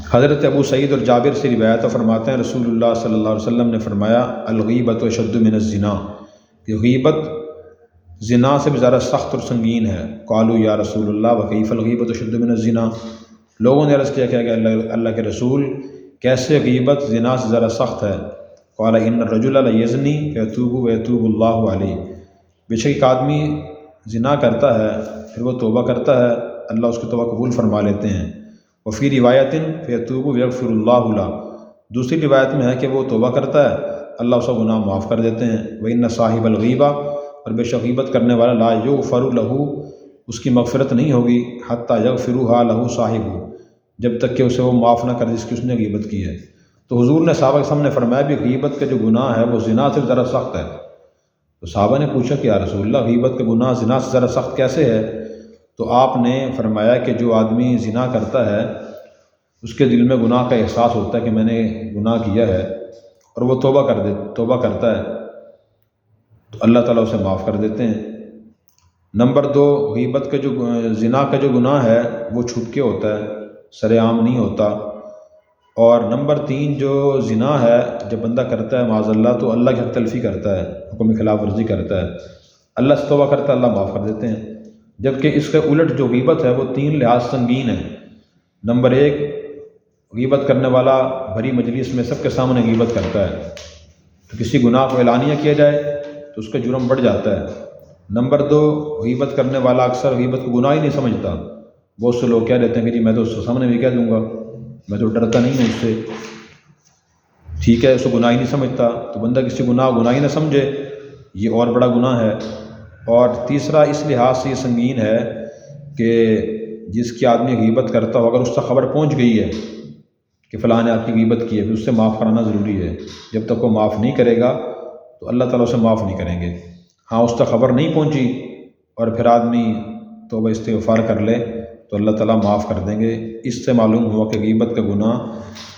حضرت ابو سعید اور جابر سے روایت ہے، فرماتے ہیں رسول اللہ صلی اللہ علیہ وسلم نے فرمایا الغیبۃ اشد من الزنا، کہ غیبت زنا سے بھی زیادہ سخت اور سنگین ہے۔ قالوا یا رسول اللہ وکیف الغیبۃ اشد من الزنا، لوگوں نے عرض کیا کہ اللہ کے رسول کیسے غیبت زنا سے زیادہ سخت ہے؟ قال ان الرجل لیزنی فیتوب ویتوب اللہ علیہ، بے شک ایک آدمی زنا کرتا ہے پھر وہ توبہ کرتا ہے، اللہ اس کی توبہ قبول فرما لیتے ہیں۔ وفی روایت فیتوب ویغفر اللہ له، دوسری روایت میں ہے کہ وہ توبہ کرتا ہے اللہ اس کا گناہ معاف کر دیتے ہیں۔ وَإِنَّ صَاحِبَ الْغِیبَةِ، اور بے شک غیبت کرنے والا لا یغفر لہ، اس کی مغفرت نہیں ہوگی حتیٰ یغفرھا لہ صاحبہ، جب تک کہ اسے وہ معاف نہ کر جس کی اس نے غیبت کی ہے۔ تو حضور نے صحابہ کے سامنے فرمایا بھی غیبت کا جو گناہ ہے وہ زنا سے ذرا سخت ہے۔ تو صحابہ نے پوچھا کہ یا رسول اللہ غیبت کا گناہ زنا سے ذرا سخت کیسے ہے؟ تو آپ نے فرمایا کہ جو آدمی زنا کرتا ہے اس کے دل میں گناہ کا احساس ہوتا ہے کہ میں نے گناہ کیا ہے، اور وہ توبہ کرتا ہے تو اللہ تعالیٰ اسے معاف کر دیتے ہیں۔ نمبر 2، غیبت کا جو زنا کا جو گناہ ہے وہ چھپ کے ہوتا ہے، سر عام نہیں ہوتا۔ اور نمبر 3، جو زنا ہے جب بندہ کرتا ہے معاذ اللہ تو اللہ کی حق تلفی کرتا ہے، حکم کی خلاف ورزی کرتا ہے، اللہ سے توبہ کرتا ہے، اللہ معاف کر دیتے ہیں۔ جبکہ اس کے الٹ جو غیبت ہے وہ 3 لحاظ سنگین ہے۔ نمبر 1، غیبت کرنے والا بھری مجلس میں سب کے سامنے غیبت کرتا ہے تو کسی گناہ کو اعلانیہ کیا جائے تو اس کا جرم بڑھ جاتا ہے۔ نمبر 2، غیبت کرنے والا اکثر غیبت کو گناہ ہی نہیں سمجھتا، بہت سے لوگ کہہ دیتے ہیں کہ جی میں تو اس کے سامنے بھی کہہ دوں گا، میں تو ڈرتا نہیں ہوں اس سے، ٹھیک ہے، اس کو گناہ ہی نہیں سمجھتا۔ تو بندہ کسی گناہ ہی نہ سمجھے، یہ اور بڑا گناہ ہے۔ اور تیسرا اس لحاظ سے یہ سنگین ہے کہ جس کی آدمی غیبت کرتا ہو اگر اس تک خبر پہنچ گئی ہے کہ فلاں نے آپ کی غیبت کی ہے، پھر اس سے معاف کرانا ضروری ہے۔ جب تک وہ معاف نہیں کرے گا تو اللہ تعالیٰ اسے معاف نہیں کریں گے۔ ہاں اس تک خبر نہیں پہنچی اور پھر آدمی توبہ استغفار کر لے تو اللہ تعالیٰ معاف کر دیں گے۔ اس سے معلوم ہوا کہ غیبت کا گناہ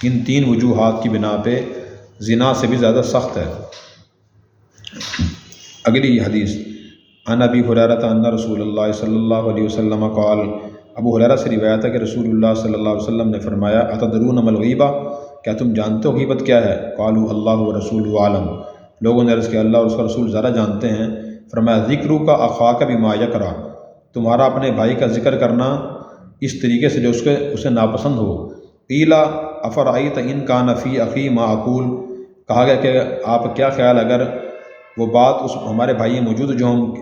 ان 3 وجوہات کی بنا پہ زنا سے بھی زیادہ سخت ہے۔ اگلی حدیث، عن ابی ہریرہ ان رسول اللہ صلی اللہ علیہ وسلم قال، ابو ہریرہ سے روایت ہے کہ رسول اللہ صلی اللہ علیہ وسلم نے فرمایا اتدرون ما الغیبہ، کیا تم جانتے ہو غیبت کیا ہے؟ قالوا اللہ ورسولہ عالم، لوگوں نے عرض کیا اللہ اور اس کا رسول زیادہ جانتے ہیں۔ فرمایا ذکرک اخاک بما یکرہ، تمہارا اپنے بھائی کا ذکر کرنا اس طریقے سے جو اسے ناپسند ہو۔ قیل افرأیت ان کان فی اخی ما اقول، کہا گیا کہ آپ کیا خیال اگر وہ بات اس ہمارے بھائی موجود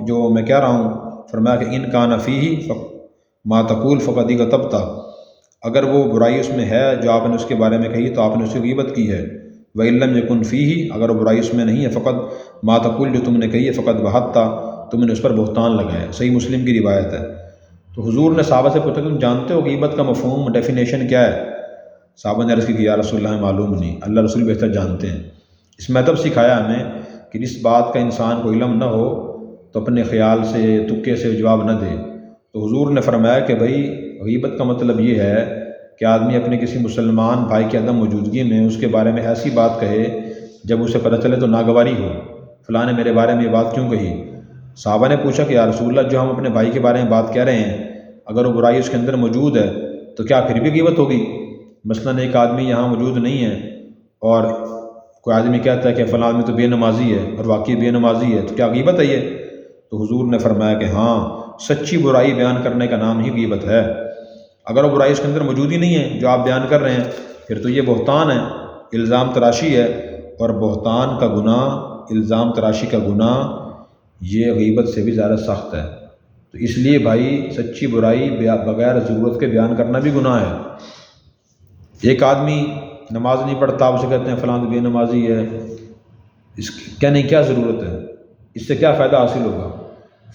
جو میں کہہ رہا ہوں۔ فرمایا کہ ان کان فیہ ما تقول فقد اغتبت، اگر وہ برائی اس میں ہے جو آپ نے اس کے بارے میں کہی تو آپ نے اس کی غیبت کی ہے۔ وَإِن لَمْ يَكُنْ فِيهِ، اگر وہ برائی اس میں نہیں ہے، فقط ما تقول، جو تم نے کہی ہے، فقط بہتہ، تم نے اس پر بہتان لگایا۔ صحیح مسلم کی روایت ہے۔ تو حضور نے صحابہ سے پوچھا کہ تم جانتے ہو غیبت کا مفہوم، ڈیفینیشن کیا ہے؟ صحابہ نے عرض کی کہ یا رسول اللہ معلوم نہیں، اللہ رسول بہتر جانتے ہیں۔ اس میں ادب سکھایا ہمیں کہ جس بات کا انسان کو علم نہ ہو تو اپنے خیال سے تکے سے جواب نہ دے۔ تو حضور نے فرمایا کہ بھائی غیبت کا مطلب یہ ہے کہ آدمی اپنے کسی مسلمان بھائی کی عدم موجودگی میں اس کے بارے میں ایسی بات کہے جب اسے پتہ چلے تو ناگواری ہو، فلاں نے میرے بارے میں یہ بات کیوں کہی؟ صحابہ نے پوچھا کہ یا رسول اللہ جو ہم اپنے بھائی کے بارے میں بات کہہ رہے ہیں اگر وہ برائی اس کے اندر موجود ہے تو کیا پھر بھی غیبت ہوگی؟ مثلاً ایک آدمی یہاں موجود نہیں ہے اور کوئی آدمی کہتا ہے کہ فلاں آدمی تو بے نمازی ہے اور واقعی بے نمازی ہے، تو کیا غیبت ہے یہ؟ تو حضور نے فرمایا کہ ہاں، سچی برائی بیان کرنے کا نام ہی غیبت ہے۔ اگر وہ برائی اس کے اندر موجود ہی نہیں ہے جو آپ بیان کر رہے ہیں پھر تو یہ بہتان ہے، الزام تراشی ہے، اور بہتان کا گناہ، الزام تراشی کا گناہ یہ غیبت سے بھی زیادہ سخت ہے۔ تو اس لیے بھائی سچی برائی بغیر ضرورت کے بیان کرنا بھی گناہ ہے۔ ایک آدمی نماز نہیں پڑھتا، اسے کہتے ہیں فلاں بے نمازی ہے، اس کہنے کی کیا ضرورت ہے؟ اس سے کیا فائدہ حاصل ہوگا؟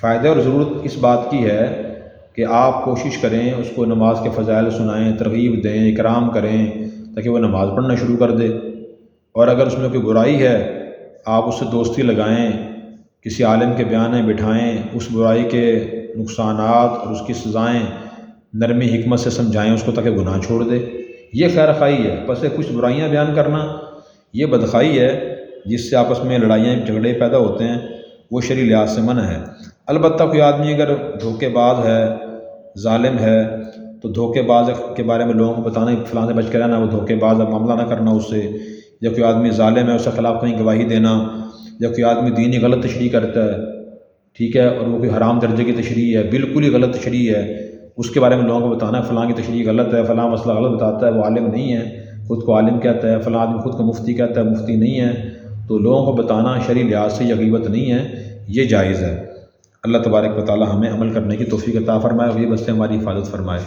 فائدہ اور ضرورت اس بات کی ہے کہ آپ کوشش کریں اس کو نماز کے فضائل سنائیں، ترغیب دیں، اکرام کریں تاکہ وہ نماز پڑھنا شروع کر دے۔ اور اگر اس میں کوئی برائی ہے آپ اس سے دوستی لگائیں، کسی عالم کے بیان میں بٹھائیں، اس برائی کے نقصانات اور اس کی سزائیں نرمی حکمت سے سمجھائیں اس کو تاکہ گناہ چھوڑ دے، یہ خیر خواہی ہے۔ پس کچھ برائیاں بیان کرنا یہ بدخواہی ہے جس سے آپس میں لڑائیاں جھگڑے پیدا ہوتے ہیں، وہ شرعی لحاظ سے منع ہے۔ البتہ کوئی آدمی اگر دھوکے باز ہے، ظالم ہے، تو دھوکے باز کے بارے میں لوگوں کو بتانا فلاں سے بچ کے رہنا، وہ دھوکے باز معاملہ نہ کرنا اس سے، یا کوئی آدمی ظالم ہے اس کے خلاف کہیں گواہی دینا، یا کوئی آدمی دینی غلط تشریح کرتا ہے، ٹھیک ہے، اور وہ کوئی حرام درجے کی تشریح ہے، بالکل ہی غلط تشریح ہے، اس کے بارے میں لوگوں کو بتانا ہے فلاں کی تشریح غلط ہے، فلاں مسئلہ غلط بتاتا ہے، وہ عالم نہیں ہے، خود کو عالم کہتا ہے، فلاں آدمی خود کو مفتی کہتا ہے، مفتی نہیں ہے، تو لوگوں کو بتانا شرعی لحاظ سے یہ غیبت نہیں ہے، یہ جائز ہے۔ اللہ تبارک و تعالی ہمیں عمل کرنے کی توفیق عطا فرمائے اور یہ بس سے ہماری حفاظت فرمائے۔